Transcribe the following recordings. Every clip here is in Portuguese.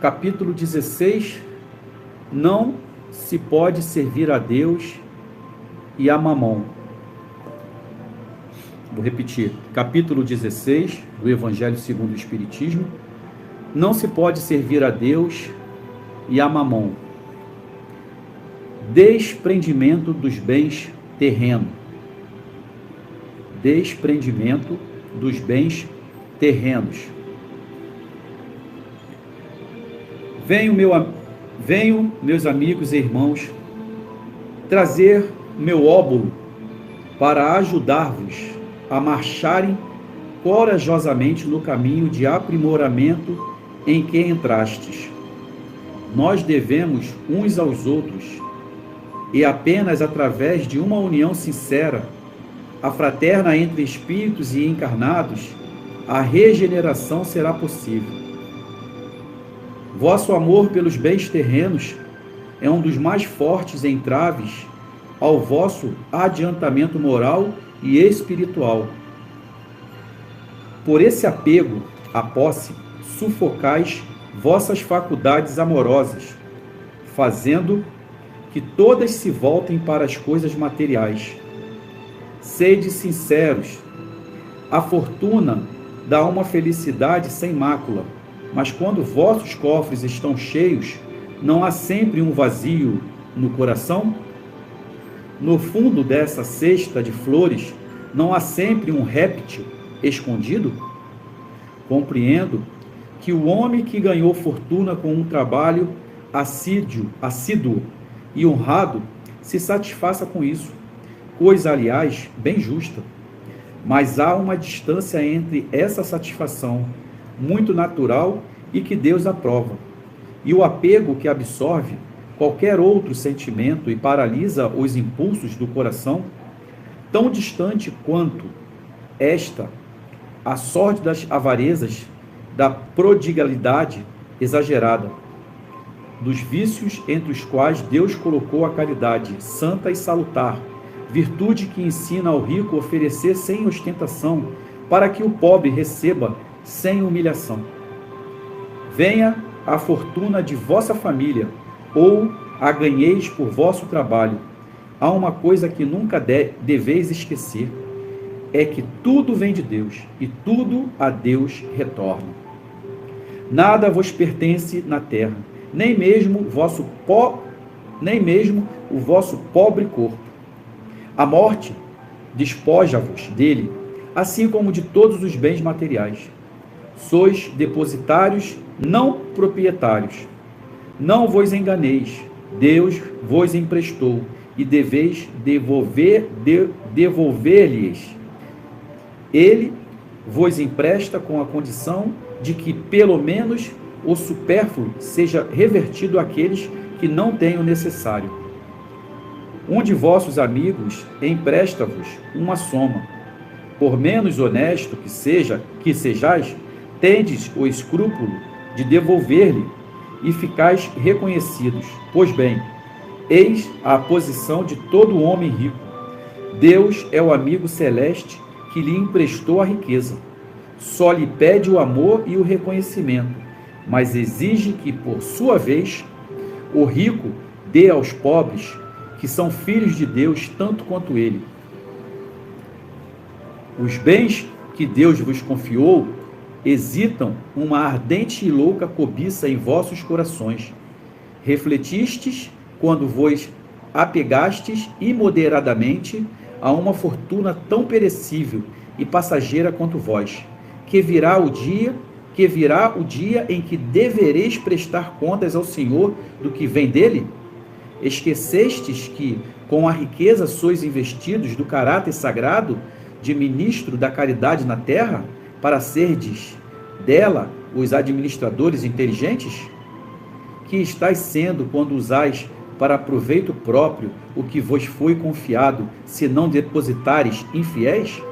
Capítulo 16. Não se pode servir a Deus e a Mamon. Vou repetir. Capítulo 16 do Evangelho segundo o Espiritismo. Não se pode servir a Deus e a Mamon. Desprendimento dos bens terrenos. Desprendimento dos bens terrenos. Venho, meus amigos e irmãos, trazer meu óbolo para ajudar-vos a marcharem corajosamente no caminho de aprimoramento em que entrastes. Nós devemos uns aos outros, e apenas através de uma união sincera, a fraterna entre espíritos e encarnados, a regeneração será possível. Vosso amor pelos bens terrenos é um dos mais fortes entraves ao vosso adiantamento moral e espiritual. Por esse apego à posse, sufocais vossas faculdades amorosas, fazendo que todas se voltem para as coisas materiais. Sede sinceros. A fortuna dá uma felicidade sem mácula, mas quando vossos cofres estão cheios, não há sempre um vazio no coração? No fundo dessa cesta de flores, não há sempre um réptil escondido? Compreendo que o homem que ganhou fortuna com um trabalho assíduo e honrado se satisfaça com isso, coisa, aliás, bem justa. Mas há uma distância entre essa satisfação muito natural e que Deus aprova, e o apego que absorve qualquer outro sentimento e paralisa os impulsos do coração, tão distante quanto esta, a sorte das avarezas, da prodigalidade exagerada, dos vícios entre os quais Deus colocou a caridade santa e salutar, virtude que ensina ao rico oferecer sem ostentação, para que o pobre receba sem humilhação. Venha a fortuna de vossa família, ou a ganheis por vosso trabalho. Há uma coisa que nunca deveis esquecer, é que tudo vem de Deus, e tudo a Deus retorna. Nada vos pertence na terra, nem mesmo o vosso pobre corpo. A morte despoja-vos dele, assim como de todos os bens materiais. Sois depositários, não proprietários. Não vos enganeis, Deus vos emprestou, e deveis devolver-lhes. Ele vos empresta com a condição de que, pelo menos, o supérfluo seja revertido àqueles que não têm o necessário. Um de vossos amigos empresta-vos uma soma. Por menos honesto que sejais, tendes o escrúpulo de devolver-lhe e ficais reconhecidos. Pois bem, eis a posição de todo homem rico. Deus é o amigo celeste que lhe emprestou a riqueza. Só lhe pede o amor e o reconhecimento, mas exige que, por sua vez, o rico dê aos pobres, que são filhos de Deus tanto quanto ele. Os bens que Deus vos confiou excitam uma ardente e louca cobiça em vossos corações. Refletistes quando vos apegastes imoderadamente a uma fortuna tão perecível e passageira quanto vós, que virá o dia em que devereis prestar contas ao Senhor do que vem dele? Esquecestes que, com a riqueza, sois investidos do caráter sagrado de ministro da caridade na terra, para serdes dela os administradores inteligentes? Que estáis sendo quando usais para proveito próprio o que vos foi confiado, se não depositares infiéis?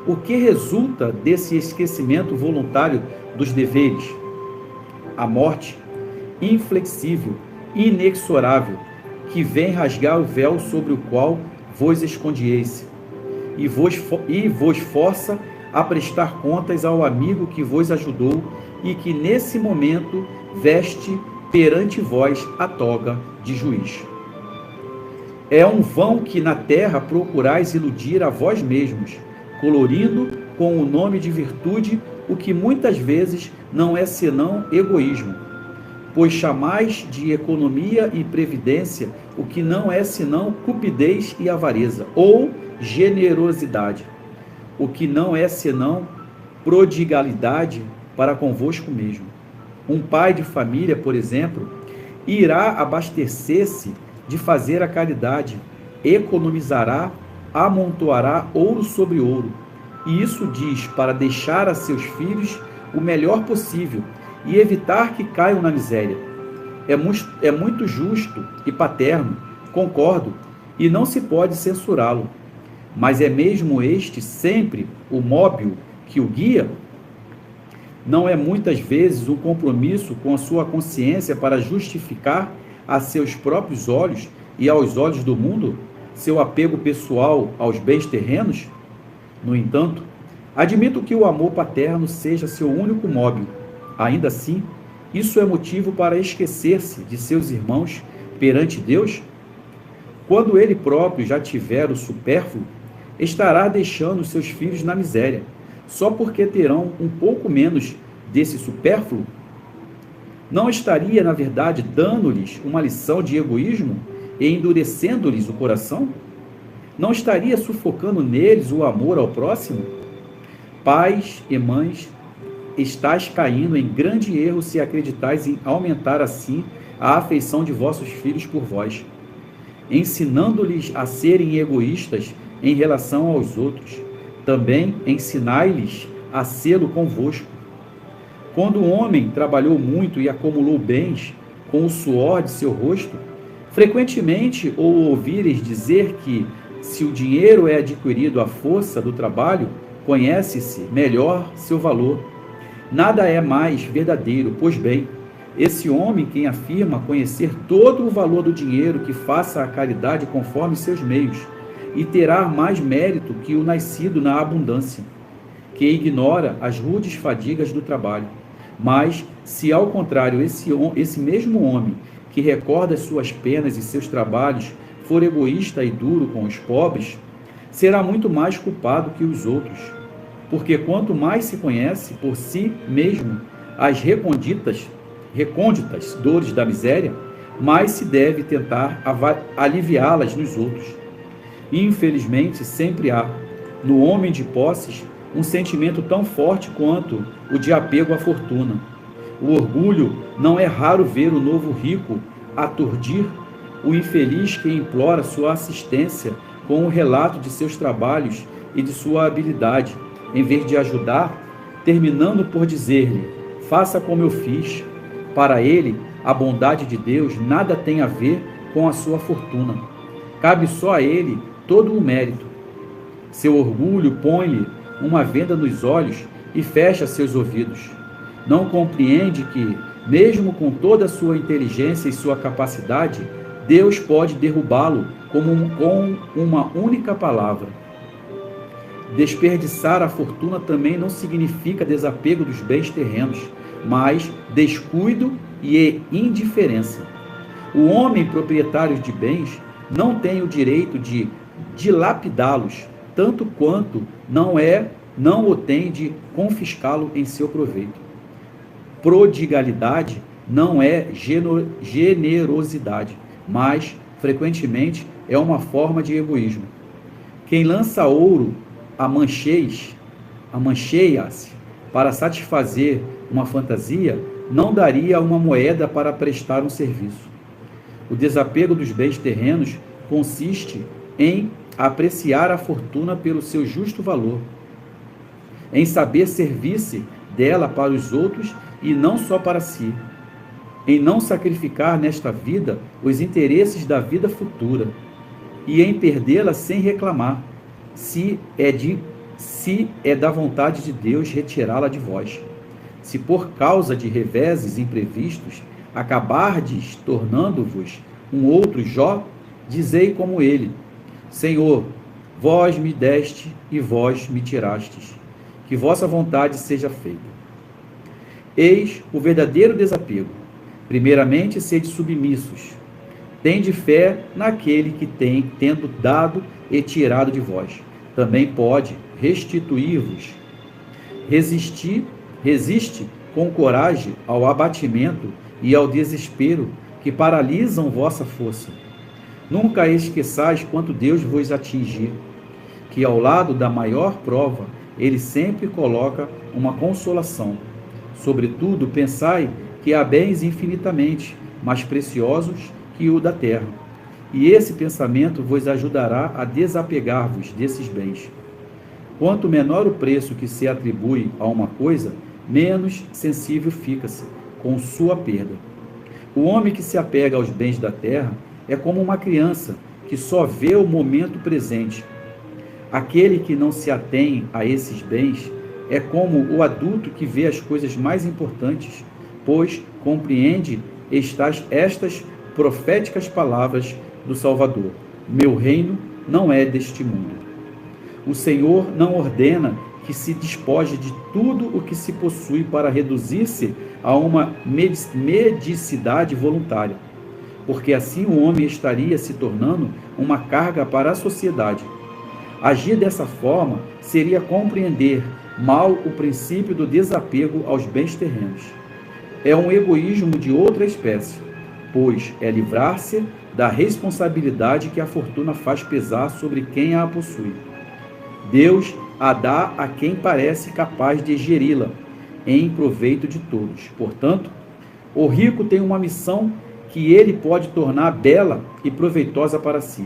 O que resulta desse esquecimento voluntário dos deveres? A morte inflexível inexorável, que vem rasgar o véu sobre o qual vos escondieis, e vos força a prestar contas ao amigo que vos ajudou e que nesse momento veste perante vós a toga de juiz. É um vão que na terra procurais iludir a vós mesmos, colorindo com o nome de virtude o que muitas vezes não é senão egoísmo, pois chamais de economia e previdência o que não é senão cupidez e avareza, ou generosidade, o que não é senão prodigalidade para convosco mesmo. Um pai de família, por exemplo, irá abastecer-se de fazer a caridade, economizará, amontoará ouro sobre ouro, e isso diz para deixar a seus filhos o melhor possível e evitar que caiam na miséria. É muito justo e paterno, concordo, e não se pode censurá-lo. Mas é mesmo este sempre o móbil que o guia? Não é muitas vezes um compromisso com a sua consciência para justificar a seus próprios olhos e aos olhos do mundo seu apego pessoal aos bens terrenos? No entanto, admito que o amor paterno seja seu único móbil. Ainda assim, isso é motivo para esquecer-se de seus irmãos perante Deus? Quando ele próprio já tiver o supérfluo, estará deixando seus filhos na miséria, só porque terão um pouco menos desse supérfluo? Não estaria, na verdade, dando-lhes uma lição de egoísmo e endurecendo-lhes o coração? Não estaria sufocando neles o amor ao próximo? Pais e mães, estáis caindo em grande erro se acreditais em aumentar assim a afeição de vossos filhos por vós, ensinando-lhes a serem egoístas em relação aos outros. Também ensinai-lhes a sê-lo convosco. Quando o homem trabalhou muito e acumulou bens com o suor de seu rosto, frequentemente ouvireis dizer que, se o dinheiro é adquirido à força do trabalho, conhece-se melhor seu valor. Nada é mais verdadeiro, pois bem, esse homem quem afirma conhecer todo o valor do dinheiro que faça a caridade conforme seus meios, e terá mais mérito que o nascido na abundância, que ignora as rudes fadigas do trabalho. Mas, se ao contrário esse mesmo homem, que recorda suas penas e seus trabalhos, for egoísta e duro com os pobres, será muito mais culpado que os outros, porque quanto mais se conhece por si mesmo as recônditas dores da miséria, mais se deve tentar aliviá-las nos outros. Infelizmente, sempre há, no homem de posses, um sentimento tão forte quanto o de apego à fortuna. O orgulho não é raro ver o novo rico aturdir o infeliz que implora sua assistência com o relato de seus trabalhos e de sua habilidade, em vez de ajudar, terminando por dizer-lhe: faça como eu fiz. Para ele, a bondade de Deus nada tem a ver com a sua fortuna. Cabe só a ele todo o mérito. Seu orgulho põe-lhe uma venda nos olhos e fecha seus ouvidos. Não compreende que, mesmo com toda a sua inteligência e sua capacidade, Deus pode derrubá-lo com uma única palavra. Desperdiçar a fortuna também não significa desapego dos bens terrenos, mas descuido e indiferença. O homem proprietário de bens não tem o direito de dilapidá-los, tanto quanto não o tem de confiscá-lo em seu proveito. Prodigalidade não é generosidade, mas, frequentemente, é uma forma de egoísmo. Quem lança ouro amancheia-se para satisfazer uma fantasia, não daria uma moeda para prestar um serviço. O desapego dos bens terrenos consiste em apreciar a fortuna pelo seu justo valor, em saber servir-se dela para os outros e não só para si, em não sacrificar nesta vida os interesses da vida futura e em perdê-la sem reclamar, se é da vontade de Deus retirá-la de vós. Se por causa de reveses imprevistos acabardes tornando-vos um outro Jó, dizei como ele: Senhor, vós me deste e vós me tirastes, que vossa vontade seja feita. Eis o verdadeiro desapego. Primeiramente, sede submissos. Tende fé naquele que tem, tendo dado e tirado de vós, também pode restituir-vos. Resiste com coragem ao abatimento e ao desespero que paralisam vossa força. Nunca esqueçais quanto Deus vos atingir, que ao lado da maior prova, Ele sempre coloca uma consolação. Sobretudo, pensai que há bens infinitamente mais preciosos que o da terra, e esse pensamento vos ajudará a desapegar-vos desses bens. Quanto menor o preço que se atribui a uma coisa, menos sensível fica-se com sua perda. O homem que se apega aos bens da terra é como uma criança que só vê o momento presente. Aquele que não se atém a esses bens é como o adulto que vê as coisas mais importantes, pois compreende estas proféticas palavras do Salvador: meu reino não é deste mundo. O Senhor não ordena que se despoje de tudo o que se possui para reduzir-se a uma medicidade voluntária, porque assim o homem estaria se tornando uma carga para a sociedade. Agir dessa forma seria compreender mal o princípio do desapego aos bens terrenos. É um egoísmo de outra espécie, pois é livrar-se da responsabilidade que a fortuna faz pesar sobre quem a possui. Deus a dá a quem parece capaz de geri-la, em proveito de todos. Portanto, o rico tem uma missão que ele pode tornar bela e proveitosa para si.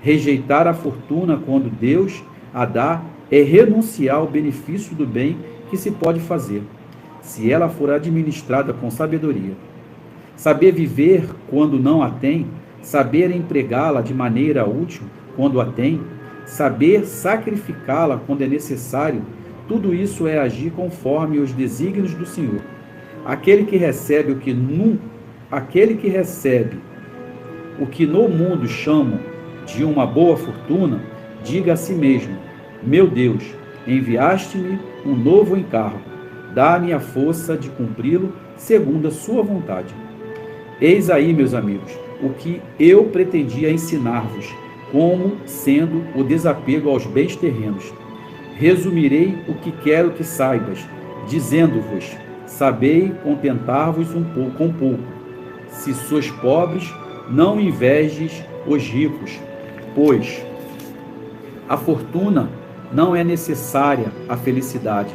Rejeitar a fortuna quando Deus a dá é renunciar ao benefício do bem que se pode fazer, se ela for administrada com sabedoria. Saber viver quando não a tem, saber empregá-la de maneira útil quando a tem, saber sacrificá-la quando é necessário, tudo isso é agir conforme os desígnios do Senhor. Aquele que recebe o que no mundo chamam de uma boa fortuna, diga a si mesmo: meu Deus, enviaste-me um novo encargo, dá-me a força de cumpri-lo segundo a sua vontade. Eis aí, meus amigos, o que eu pretendia ensinar-vos, como sendo o desapego aos bens terrenos. Resumirei o que quero que saibas, dizendo-vos: sabei contentar-vos com pouco. Se sois pobres, não invejes os ricos, pois a fortuna não é necessária à felicidade.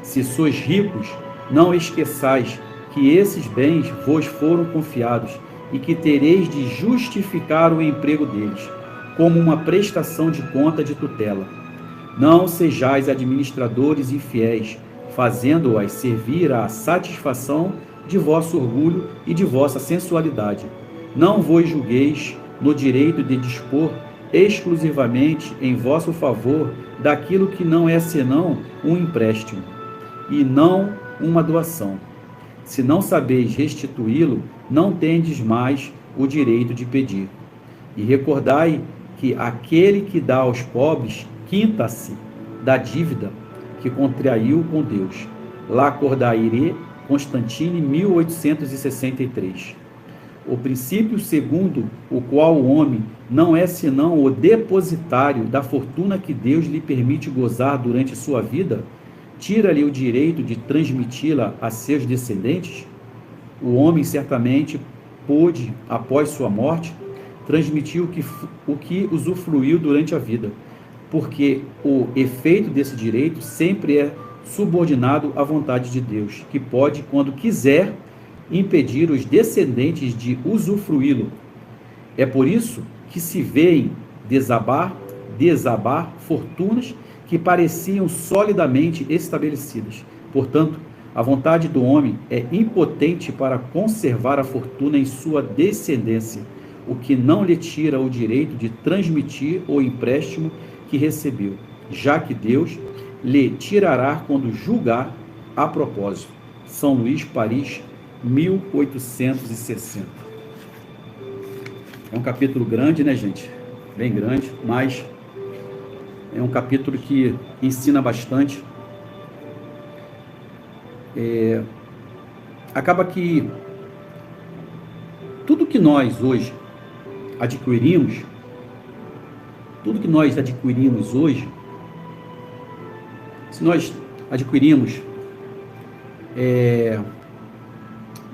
Se sois ricos, não esqueçais que esses bens vos foram confiados e que tereis de justificar o emprego deles, como uma prestação de conta de tutela. Não sejais administradores infiéis, fazendo-as servir à satisfação de vosso orgulho e de vossa sensualidade. Não vos julgueis no direito de dispor exclusivamente em vosso favor daquilo que não é senão um empréstimo, e não uma doação. Se não sabeis restituí-lo, não tendes mais o direito de pedir. E recordai que aquele que dá aos pobres quinta-se da dívida que contraiu com Deus. Lacordaire, Constantine, 1863. O princípio segundo o qual o homem não é senão o depositário da fortuna que Deus lhe permite gozar durante sua vida, tira-lhe o direito de transmiti-la a seus descendentes? O homem certamente pôde, após sua morte, transmitir o que usufruiu durante a vida, porque o efeito desse direito sempre é subordinado à vontade de Deus, que pode, quando quiser, impedir os descendentes de usufruí-lo. É por isso que se vêem desabar fortunas que pareciam solidamente estabelecidas. Portanto, a vontade do homem é impotente para conservar a fortuna em sua descendência, o que não lhe tira o direito de transmitir o empréstimo que recebeu, já que Deus lhe tirará quando julgar a propósito. São Luís, Paris, 1860. É um capítulo grande, né, gente? Bem grande, mas é um capítulo que ensina bastante. Acaba que tudo que nós hoje adquirimos, hoje, se nós adquirimos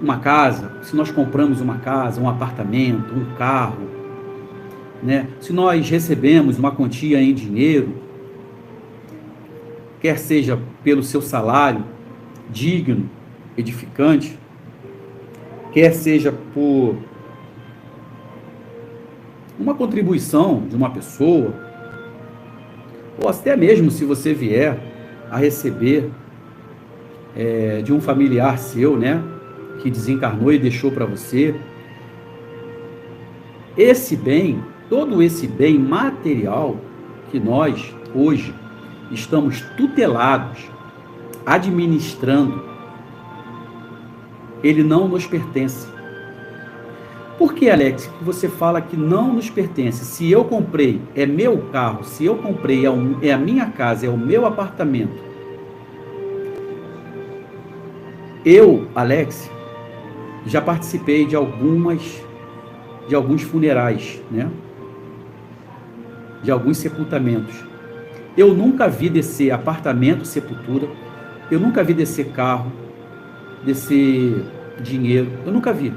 uma casa, se nós compramos uma casa, um apartamento, um carro, né? Se nós recebemos uma quantia em dinheiro, quer seja pelo seu salário digno, edificante, quer seja por uma contribuição de uma pessoa, ou até mesmo se você vier a receber de um familiar seu, né, que desencarnou e deixou para você, esse bem, todo esse bem material que nós hoje estamos tutelados, administrando, ele não nos pertence. Por que, Alex, que você fala que não nos pertence? Se eu comprei, é meu carro, se eu comprei, é a minha casa, é o meu apartamento. Eu, Alex, já participei de alguns funerais, né? De alguns sepultamentos. Eu nunca vi descer apartamento, sepultura. Eu nunca vi descer carro, descer dinheiro. Eu nunca vi.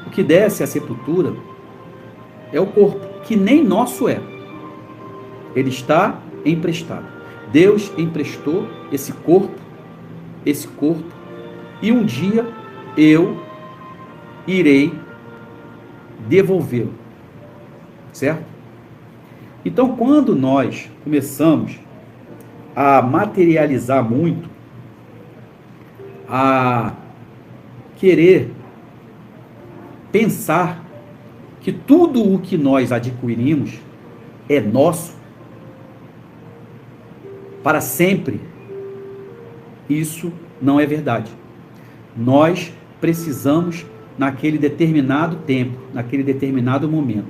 O que desce à sepultura é o corpo, que nem nosso é. Ele está emprestado. Deus emprestou esse corpo, e um dia eu irei devolvê-lo. Certo? Então, quando nós começamos a materializar muito, a querer pensar que tudo o que nós adquirimos é nosso para sempre, isso não é verdade. Nós precisamos, naquele determinado tempo, naquele determinado momento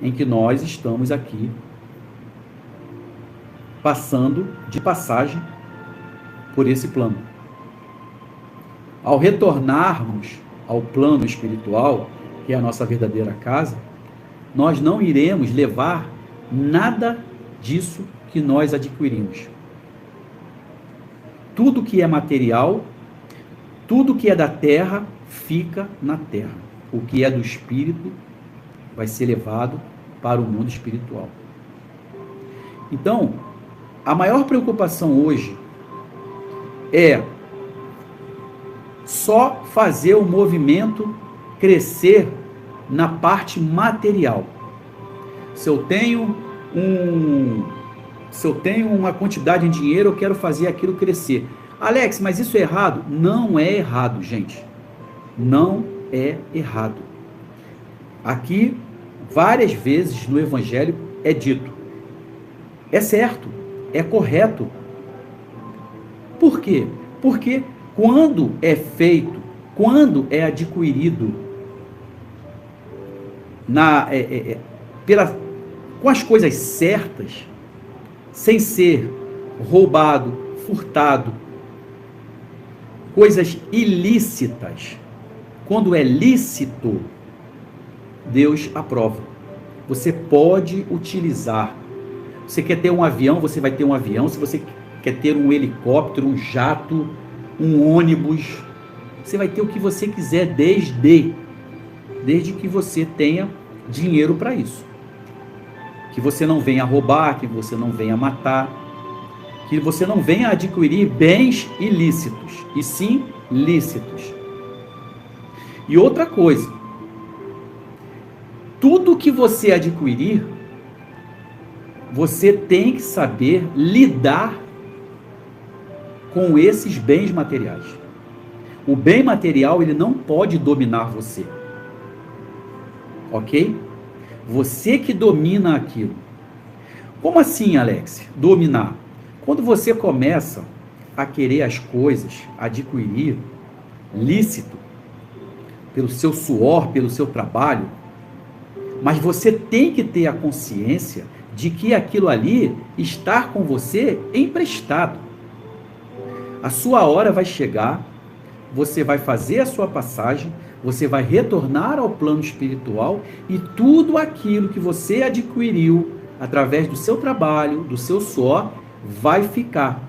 em que nós estamos aqui, passando de passagem por esse plano. Ao retornarmos ao plano espiritual, que é a nossa verdadeira casa, nós não iremos levar nada disso que nós adquirimos. Tudo que é material, tudo que é da terra, fica na terra. O que é do espírito vai ser levado para o mundo espiritual. Então, a maior preocupação hoje é só fazer o movimento crescer na parte material. Se eu tenho uma quantidade de dinheiro, eu quero fazer aquilo crescer. Alex, mas isso é errado? Não é errado, gente. Não é errado. Aqui, várias vezes no Evangelho é dito: é certo, é correto. Por quê? Porque quando é feito, quando é adquirido com as coisas certas, sem ser roubado, furtado, coisas ilícitas, quando é lícito, Deus aprova. Você pode utilizar. Você quer ter um avião, você vai ter um avião. Se você quer ter um helicóptero, um jato, um ônibus, você vai ter o que você quiser, desde que você tenha dinheiro para isso. Que você não venha roubar, que você não venha matar, que você não venha adquirir bens ilícitos, e sim lícitos. E outra coisa, tudo que você adquirir, você tem que saber lidar com esses bens materiais. O bem material, ele não pode dominar você. Ok? Você que domina aquilo. Como assim, Alex? Dominar. Quando você começa a querer as coisas, adquirir, lícito, pelo seu suor, pelo seu trabalho, mas você tem que ter a consciência de que aquilo ali está com você emprestado. A sua hora vai chegar, você vai fazer a sua passagem, você vai retornar ao plano espiritual e tudo aquilo que você adquiriu através do seu trabalho, do seu suor, vai ficar.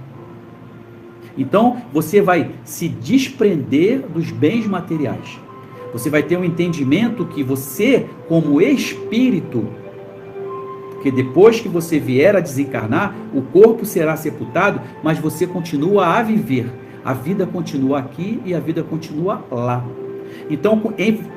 Então, você vai se desprender dos bens materiais. Você vai ter um entendimento que você, como espírito, porque depois que você vier a desencarnar, o corpo será sepultado, mas você continua a viver. A vida continua aqui e a vida continua lá. Então,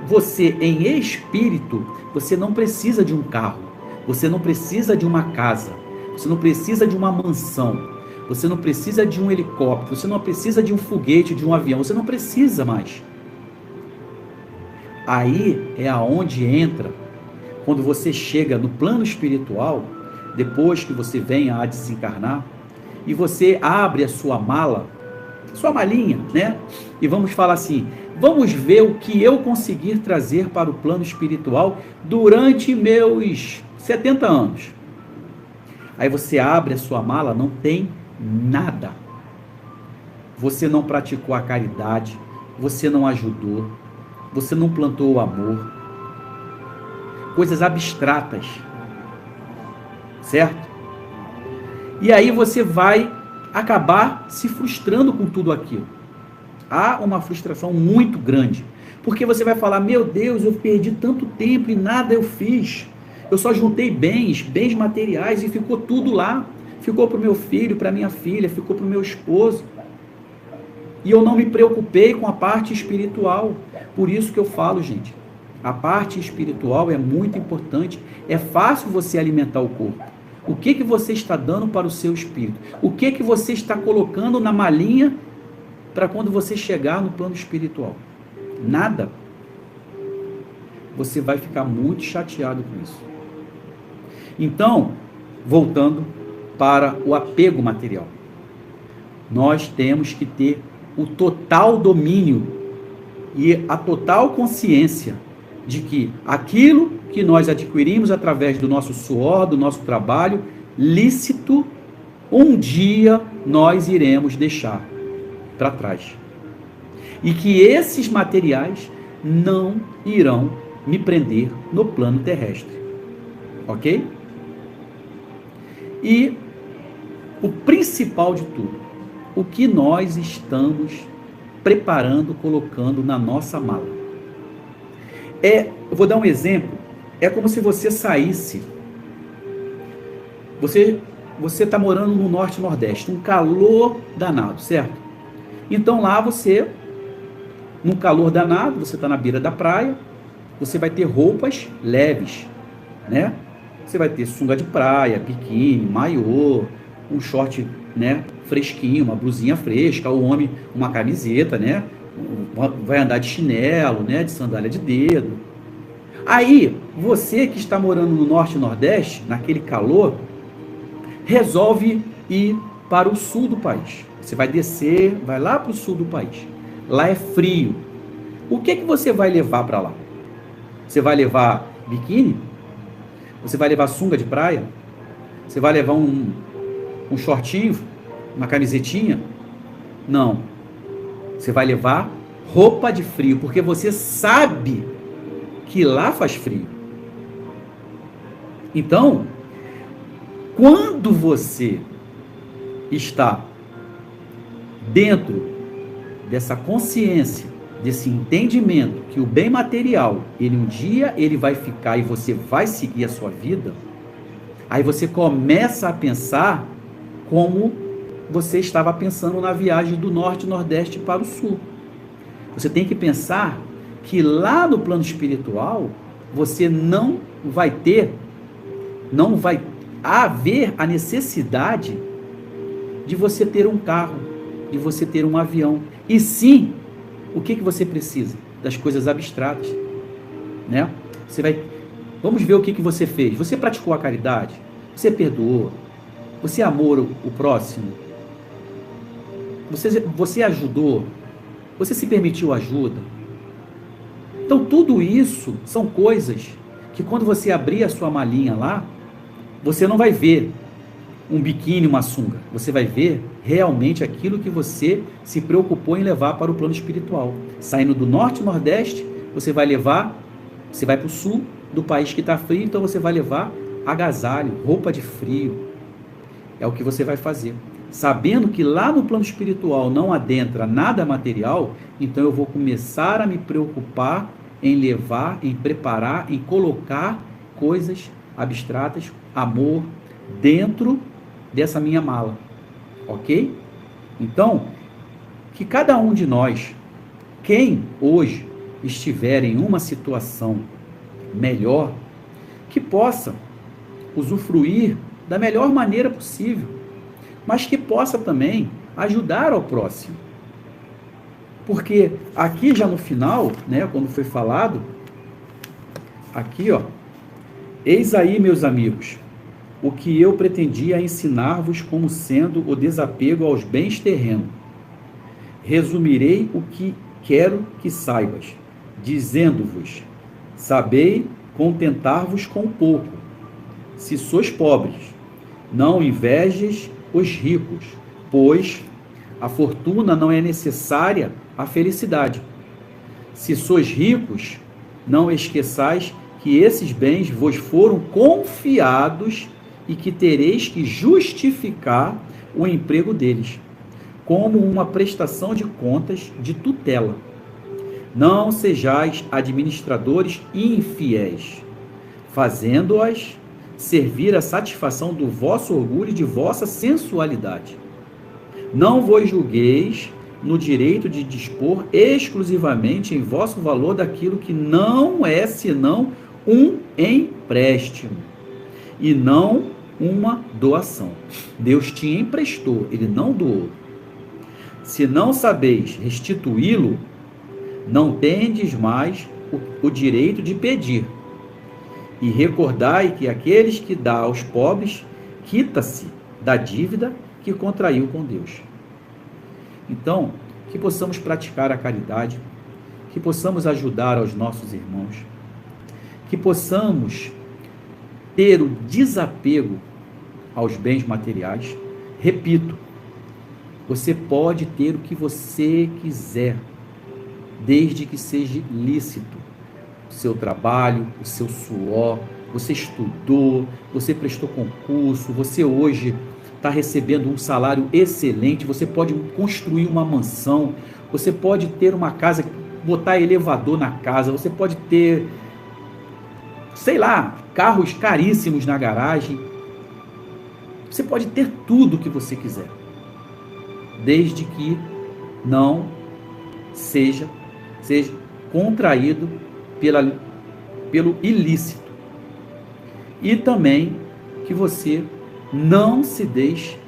você em espírito, você não precisa de um carro, você não precisa de uma casa, você não precisa de uma mansão, você não precisa de um helicóptero, você não precisa de um foguete, de um avião, você não precisa mais. Aí é aonde entra, quando você chega no plano espiritual, depois que você venha a desencarnar, e você abre a sua mala, sua malinha, né? E vamos falar assim, vamos ver o que eu conseguir trazer para o plano espiritual durante meus 70 anos. Aí você abre a sua mala, não tem nada. Você não praticou a caridade, você não ajudou, você não plantou o amor. Coisas abstratas, certo? E aí você vai acabar se frustrando com tudo aquilo. Há uma frustração muito grande, porque você vai falar, meu Deus, eu perdi tanto tempo e nada eu fiz. Eu só juntei bens materiais e ficou tudo lá. Ficou para o meu filho, para minha filha, ficou para o meu esposo. E eu não me preocupei com a parte espiritual. Por isso que eu falo, gente, a parte espiritual é muito importante. É fácil você alimentar o corpo. O que você está dando para o seu espírito? O que você está colocando na malinha para quando você chegar no plano espiritual? Nada. Você vai ficar muito chateado com isso. Então, voltando para o apego material. Nós temos que ter o total domínio e a total consciência de que aquilo que nós adquirimos através do nosso suor, do nosso trabalho lícito, um dia nós iremos deixar para trás. E que esses materiais não irão me prender no plano terrestre. Ok? E o principal de tudo, o que nós estamos preparando, colocando na nossa mala. Eu vou dar um exemplo, é como se você saísse, você está morando no norte e nordeste, um calor danado, certo? Então lá você, num calor danado, você está na beira da praia, você vai ter roupas leves, né? Você vai ter sunga de praia, biquíni, maiô, um short, né, fresquinho, uma blusinha fresca, o homem uma camiseta, né? Vai andar de chinelo, né, de sandália de dedo. Aí, você que está morando no norte e nordeste, naquele calor, resolve ir para o sul do país. Você vai descer, vai lá para o sul do país. Lá é frio. O que você vai levar para lá? Você vai levar biquíni? Você vai levar sunga de praia? Você vai levar um shortinho? Uma camisetinha? Não. Você vai levar roupa de frio, porque você sabe que lá faz frio. Então, quando você está dentro dessa consciência, desse entendimento que o bem material, ele um dia ele vai ficar e você vai seguir a sua vida, aí você começa a pensar como você estava pensando na viagem do norte e nordeste para o sul. Você tem que pensar que lá no plano espiritual, você não vai haver a necessidade de você ter um carro, de você ter um avião. E sim, o que você precisa? Das coisas abstratas, né? Vamos ver o que você fez. Você praticou a caridade? Você perdoou? Você amou o próximo? Você ajudou? Você se permitiu ajuda? Então, tudo isso são coisas que quando você abrir a sua malinha lá, você não vai ver um biquíni, uma sunga. Você vai ver realmente aquilo que você se preocupou em levar para o plano espiritual. Saindo do norte e nordeste, você vai para o sul do país que está frio, então você vai levar agasalho, roupa de frio. É o que você vai fazer. Sabendo que lá no plano espiritual não adentra nada material, então eu vou começar a me preocupar em levar, em preparar, em colocar coisas abstratas, amor, dentro dessa minha mala. Ok? Então, que cada um de nós, quem hoje estiver em uma situação melhor, que possa usufruir da melhor maneira possível, mas que possa também ajudar ao próximo. Porque aqui já no final, né, quando foi falado, aqui ó, eis aí meus amigos, o que eu pretendia ensinar-vos como sendo o desapego aos bens terrenos. Resumirei o que quero que saibas, dizendo-vos, sabei contentar-vos com pouco. Se sois pobres, não invejes os ricos, pois a fortuna não é necessária à felicidade. Se sois ricos, não esqueçais que esses bens vos foram confiados e que tereis que justificar o emprego deles, como uma prestação de contas de tutela. Não sejais administradores infiéis, fazendo-as servir à satisfação do vosso orgulho e de vossa sensualidade. Não vos julgueis no direito de dispor exclusivamente em vosso valor daquilo que não é senão um empréstimo e não uma doação. Deus te emprestou, ele não doou. Se não sabeis restituí-lo, não tendes mais o direito de pedir. E recordai que aqueles que dá aos pobres, quita-se da dívida que contraiu com Deus. Então, que possamos praticar a caridade, que possamos ajudar aos nossos irmãos, que possamos ter o desapego aos bens materiais. Repito, você pode ter o que você quiser, desde que seja lícito. O seu trabalho, o seu suor, você estudou, você prestou concurso, você hoje está recebendo um salário excelente, você pode construir uma mansão, você pode ter uma casa, botar elevador na casa, você pode ter, sei lá, carros caríssimos na garagem. Você pode ter tudo o que você quiser, desde que não seja contraído pelo ilícito. E também que você não se deixe,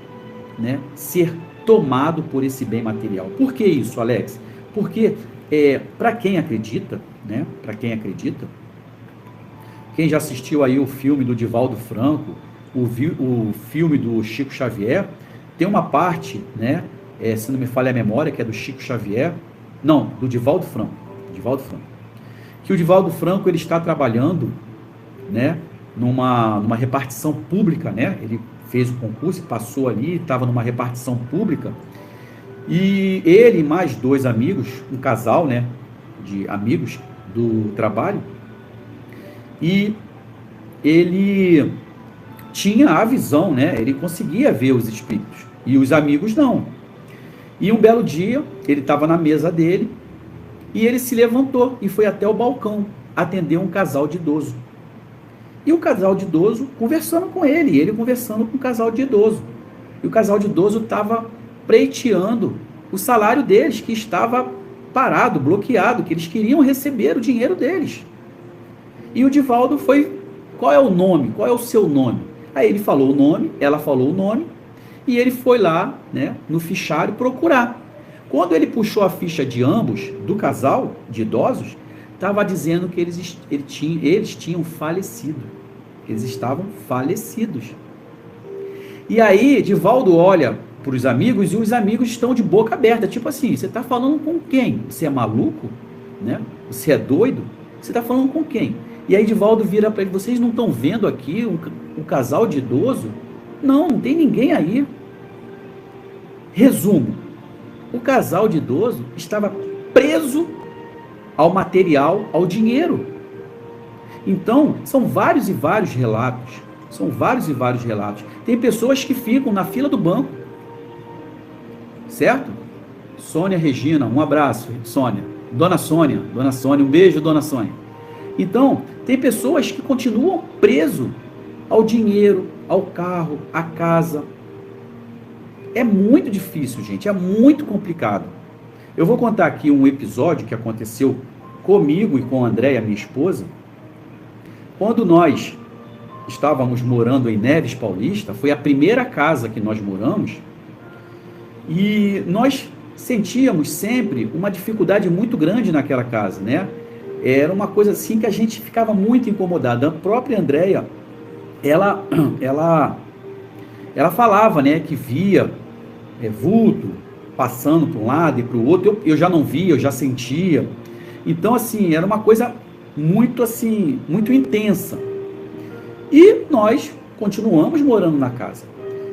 né, ser tomado por esse bem material. Por que isso, Alex? Porque para quem acredita, né, quem já assistiu aí o filme do Divaldo Franco, o filme do Chico Xavier, tem uma parte, né, se não me falha a memória, que é do Chico Xavier, não, do Divaldo Franco, que o Divaldo Franco ele está trabalhando, né, numa repartição pública, né, ele fez o concurso, passou ali, estava numa repartição pública, e ele e mais dois amigos, um casal, né, de amigos do trabalho, e ele tinha a visão, né, ele conseguia ver os espíritos, e os amigos não. E um belo dia, ele estava na mesa dele, e ele se levantou e foi até o balcão atender um casal de idoso. E o casal de idoso conversando com ele, e ele conversando com o casal de idoso. E o casal de idoso estava pleiteando o salário deles, que estava parado, bloqueado, que eles queriam receber o dinheiro deles. E o Divaldo foi, qual é o nome? Qual é o seu nome? Aí ele falou o nome, ela falou o nome, e ele foi lá, né, no fichário procurar. Quando ele puxou a ficha de ambos, do casal de idosos, estava dizendo que eles tinham falecido. Eles estavam falecidos. E aí, Divaldo olha os amigos, e os amigos estão de boca aberta, tipo assim, você está falando com quem? Você é maluco? Né? Você é doido? Você está falando com quem? E aí Divaldo vira para ele, vocês não estão vendo aqui um casal de idoso? Não, não tem ninguém aí. Resumo, o casal de idoso estava preso ao material, ao dinheiro. Então, são vários e vários relatos. São vários e vários relatos. Tem pessoas que ficam na fila do banco. Certo? Sônia Regina, um abraço, Sônia. Dona Sônia, um beijo, Dona Sônia. Então, tem pessoas que continuam presos ao dinheiro, ao carro, à casa. É muito difícil, gente, é muito complicado. Eu vou contar aqui um episódio que aconteceu comigo e com a Andréia, minha esposa. Quando nós estávamos morando em Neves Paulista, foi a primeira casa que nós moramos, e nós sentíamos sempre uma dificuldade muito grande naquela casa, né? Era uma coisa assim que a gente ficava muito incomodado. A própria Andréia, ela falava, né, que via vulto passando para um lado e para o outro. Eu já não via, eu já sentia. Então, assim, era uma coisa muito assim, muito intensa. E nós continuamos morando na casa.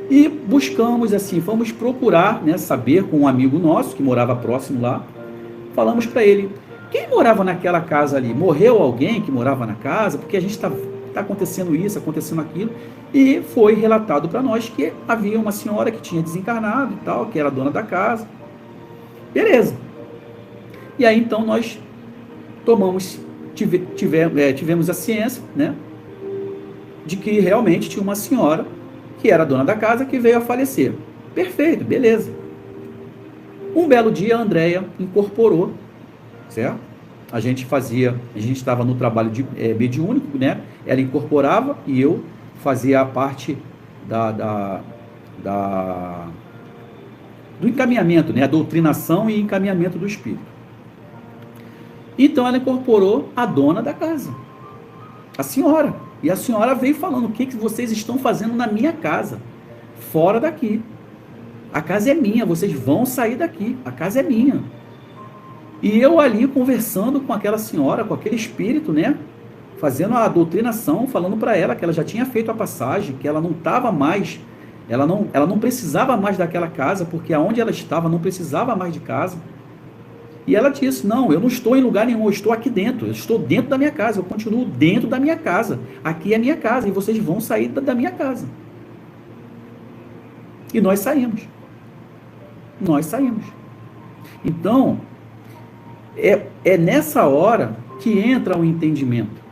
E buscamos, assim, fomos procurar, né, saber com um amigo nosso que morava próximo lá. Falamos para ele, quem morava naquela casa ali? Morreu alguém que morava na casa? Porque a gente está acontecendo isso, acontecendo aquilo. E foi relatado para nós que havia uma senhora que tinha desencarnado e tal, que era dona da casa. Beleza. E aí então nós tivemos a ciência, né, de que realmente tinha uma senhora que era dona da casa que veio a falecer. Perfeito, beleza. Um belo dia a Andréia incorporou, certo? A gente estava no trabalho de mediúnico, né? Ela incorporava e eu fazia a parte do encaminhamento, né? A doutrinação e encaminhamento do espírito. Então ela incorporou a dona da casa, a senhora. E a senhora veio falando, o que vocês estão fazendo na minha casa? Fora daqui. A casa é minha, vocês vão sair daqui. A casa é minha. E eu ali conversando com aquela senhora, com aquele espírito, né? Fazendo a doutrinação, falando para ela que ela já tinha feito a passagem, que ela não estava mais, ela não precisava mais daquela casa, porque aonde ela estava não precisava mais de casa. E ela disse, não, eu não estou em lugar nenhum, eu estou aqui dentro, eu estou dentro da minha casa, eu continuo dentro da minha casa. Aqui é a minha casa e vocês vão sair da minha casa. E nós saímos. Nós saímos. Então, é nessa hora que entra o entendimento.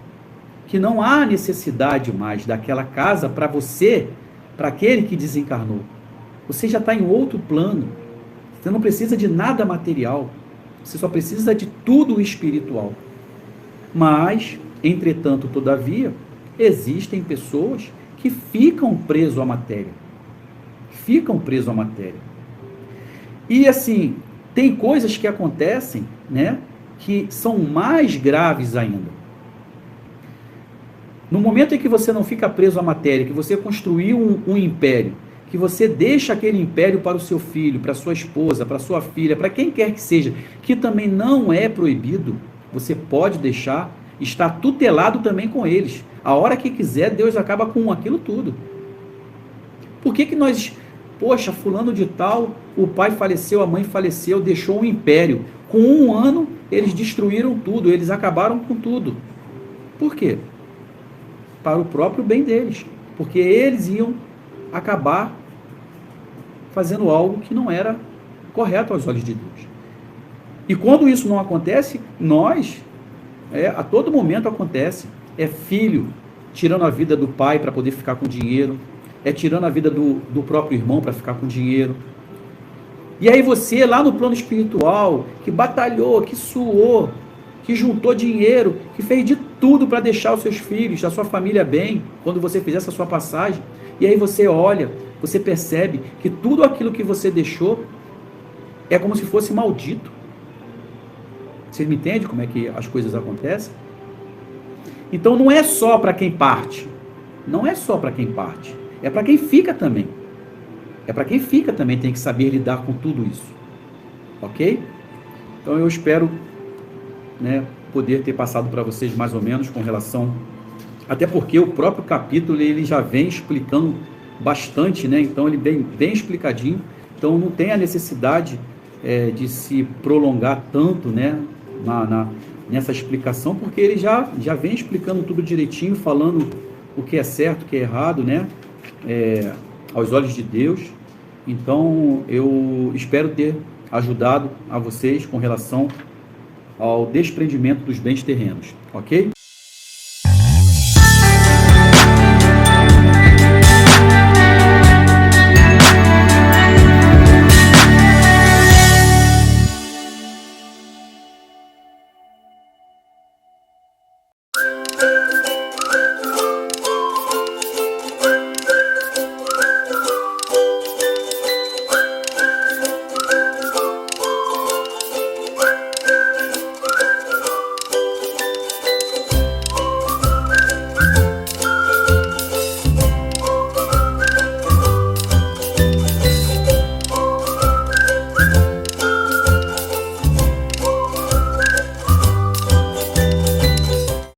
Que não há necessidade mais daquela casa para você, para aquele que desencarnou. Você já está em outro plano. Você não precisa de nada material. Você só precisa de tudo espiritual. Mas, entretanto, todavia, existem pessoas que ficam presos à matéria. Ficam presos à matéria. E assim, tem coisas que acontecem, né, que são mais graves ainda. No momento em que você não fica preso à matéria, que você construiu um império, que você deixa aquele império para o seu filho, para a sua esposa, para a sua filha, para quem quer que seja, que também não é proibido, você pode deixar, está tutelado também com eles. A hora que quiser, Deus acaba com aquilo tudo. Por que nós, poxa, fulano de tal, o pai faleceu, a mãe faleceu, deixou um império. Com 1 ano, eles destruíram tudo, eles acabaram com tudo. Por quê? Para o próprio bem deles. Porque eles iam acabar fazendo algo que não era correto aos olhos de Deus. E quando isso não acontece, a todo momento acontece, é filho tirando a vida do pai para poder ficar com dinheiro, é tirando a vida do próprio irmão para ficar com dinheiro. E aí você, lá no plano espiritual, que batalhou, que suou, que juntou dinheiro, que fez de tudo para deixar os seus filhos, a sua família bem, quando você fizesse a sua passagem, e aí você olha, você percebe que tudo aquilo que você deixou é como se fosse maldito. Você me entende como é que as coisas acontecem? Então não é só para quem parte. Não é só para quem parte. É para quem fica também. É para quem fica também, tem que saber lidar com tudo isso. Ok? Então eu espero, né, poder ter passado para vocês mais ou menos com relação, até porque o próprio capítulo ele já vem explicando bastante, né? Então ele vem bem explicadinho, então não tem a necessidade de se prolongar tanto, né, nessa explicação, porque ele já vem explicando tudo direitinho, falando o que é certo, o que é errado, né, aos olhos de Deus. Então eu espero ter ajudado a vocês com relação ao desprendimento dos bens terrenos, ok?